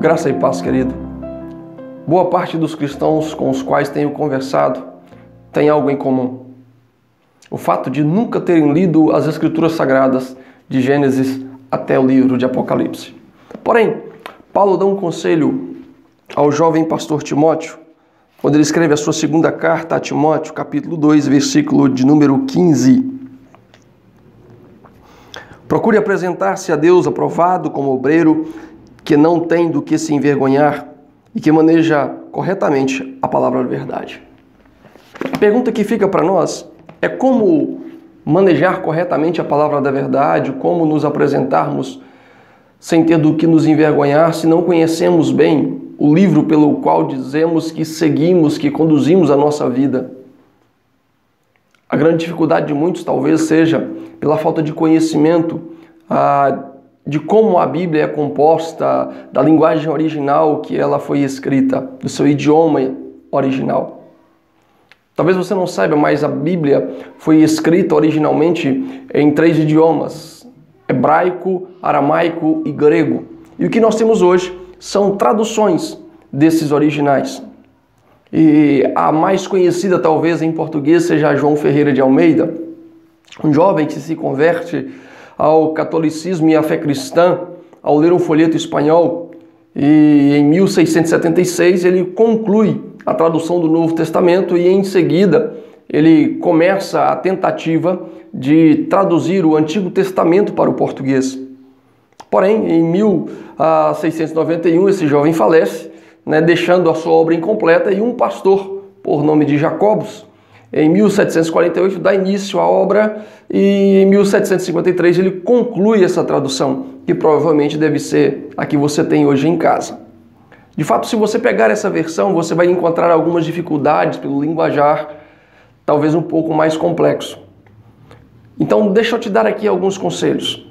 Graça e paz, querido. Boa parte dos cristãos com os quais tenho conversado tem algo em comum. O fato de nunca terem lido as Escrituras Sagradas, de Gênesis até o livro de Apocalipse. Porém, Paulo dá um conselho ao jovem pastor Timóteo, quando ele escreve a sua segunda carta a Timóteo, capítulo 2, versículo de número 15. Procure apresentar-se a Deus aprovado como obreiro, que não tem do que se envergonhar e que maneja corretamente a palavra da verdade. A pergunta que fica para nós é como manejar corretamente a palavra da verdade, como nos apresentarmos sem ter do que nos envergonhar se não conhecemos bem o livro pelo qual dizemos que seguimos, que conduzimos a nossa vida. A grande dificuldade de muitos talvez seja pela falta de conhecimento de como a Bíblia é composta, da linguagem original que ela foi escrita, do seu idioma original. Talvez você não saiba, mas a Bíblia foi escrita originalmente em 3 idiomas: hebraico, aramaico e grego. E o que nós temos hoje são traduções desses originais. E a mais conhecida talvez em português seja João Ferreira de Almeida, um jovem que se converte ao catolicismo e à fé cristã ao ler um folheto espanhol, e em 1676 ele conclui a tradução do Novo Testamento e em seguida ele começa a tentativa de traduzir o Antigo Testamento para o português. Porém, em 1691 esse jovem falece, deixando a sua obra incompleta, e um pastor por nome de Jacobus, em 1748, dá início à obra e em 1753 ele conclui essa tradução, que provavelmente deve ser a que você tem hoje em casa. De fato, se você pegar essa versão, você vai encontrar algumas dificuldades pelo linguajar, talvez um pouco mais complexo. Então, deixa eu te dar aqui alguns conselhos.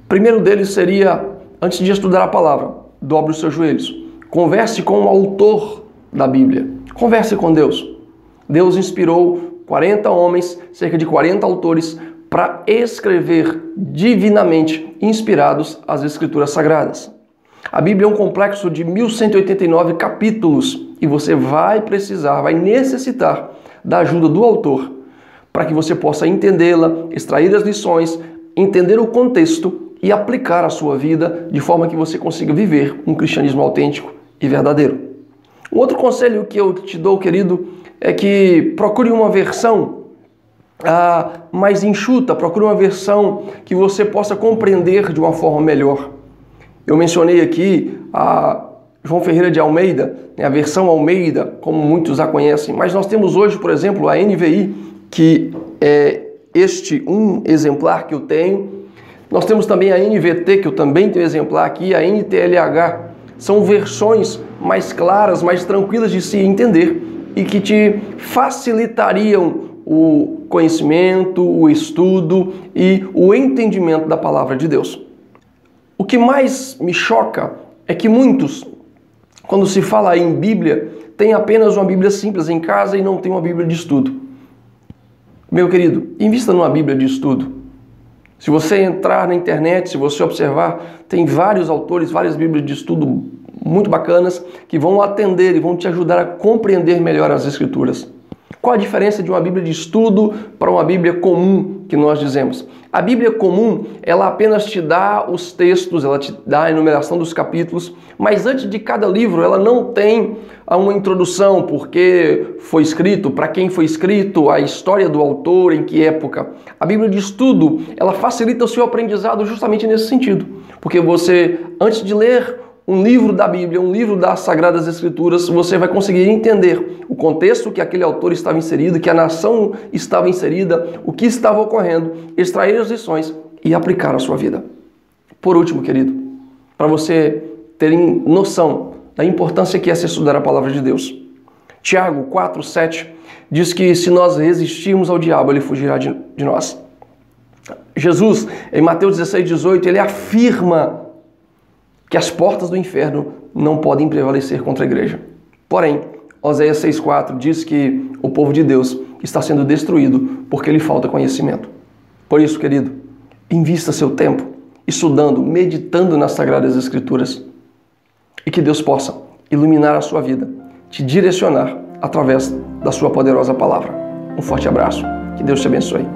O primeiro deles seria, antes de estudar a palavra, dobre os seus joelhos. Converse com o autor da Bíblia. Converse com Deus. Deus inspirou 40 homens, cerca de 40 autores, para escrever divinamente inspirados as Escrituras Sagradas. A Bíblia é um complexo de 1189 capítulos e você vai necessitar da ajuda do autor para que você possa entendê-la, extrair as lições, entender o contexto e aplicar a sua vida de forma que você consiga viver um cristianismo autêntico e verdadeiro. Um outro conselho que eu te dou, querido, é que procure uma versão mais enxuta, procure uma versão que você possa compreender de uma forma melhor. Eu mencionei aqui a João Ferreira de Almeida, a versão Almeida, como muitos a conhecem, mas nós temos hoje, por exemplo, a NVI, que é um exemplar que eu tenho. Nós temos também a NVT, que eu também tenho exemplar aqui, a NTLH. São versões mais claras, mais tranquilas de se entender e que te facilitariam o conhecimento, o estudo e o entendimento da palavra de Deus. O que mais me choca é que muitos, quando se fala em Bíblia, têm apenas uma Bíblia simples em casa e não tem uma Bíblia de estudo. Meu querido, invista numa Bíblia de estudo. Se você entrar na internet, se você observar, tem vários autores, várias Bíblias de estudo muito bacanas que vão atender e vão te ajudar a compreender melhor as Escrituras. Qual a diferença de uma Bíblia de estudo para uma Bíblia comum que nós dizemos? A Bíblia comum, ela apenas te dá os textos, ela te dá a enumeração dos capítulos, mas antes de cada livro ela não tem uma introdução, porque foi escrito, para quem foi escrito, a história do autor, em que época. A Bíblia de estudo, ela facilita o seu aprendizado justamente nesse sentido, porque você, antes de ler um livro da Bíblia, um livro das Sagradas Escrituras, você vai conseguir entender o contexto que aquele autor estava inserido, que a nação estava inserida, o que estava ocorrendo, extrair as lições e aplicar à sua vida. Por último, querido, para você ter noção da importância que é se estudar a palavra de Deus. Tiago 4:7 diz que se nós resistirmos ao diabo, ele fugirá de nós. Jesus, em Mateus 16:18, ele afirma que as portas do inferno não podem prevalecer contra a igreja. Porém, Oséias 6:4 diz que o povo de Deus está sendo destruído porque lhe falta conhecimento. Por isso, querido, invista seu tempo estudando, meditando nas Sagradas Escrituras. e que Deus possa iluminar a sua vida, te direcionar através da sua poderosa palavra. Um forte abraço. Que Deus te abençoe.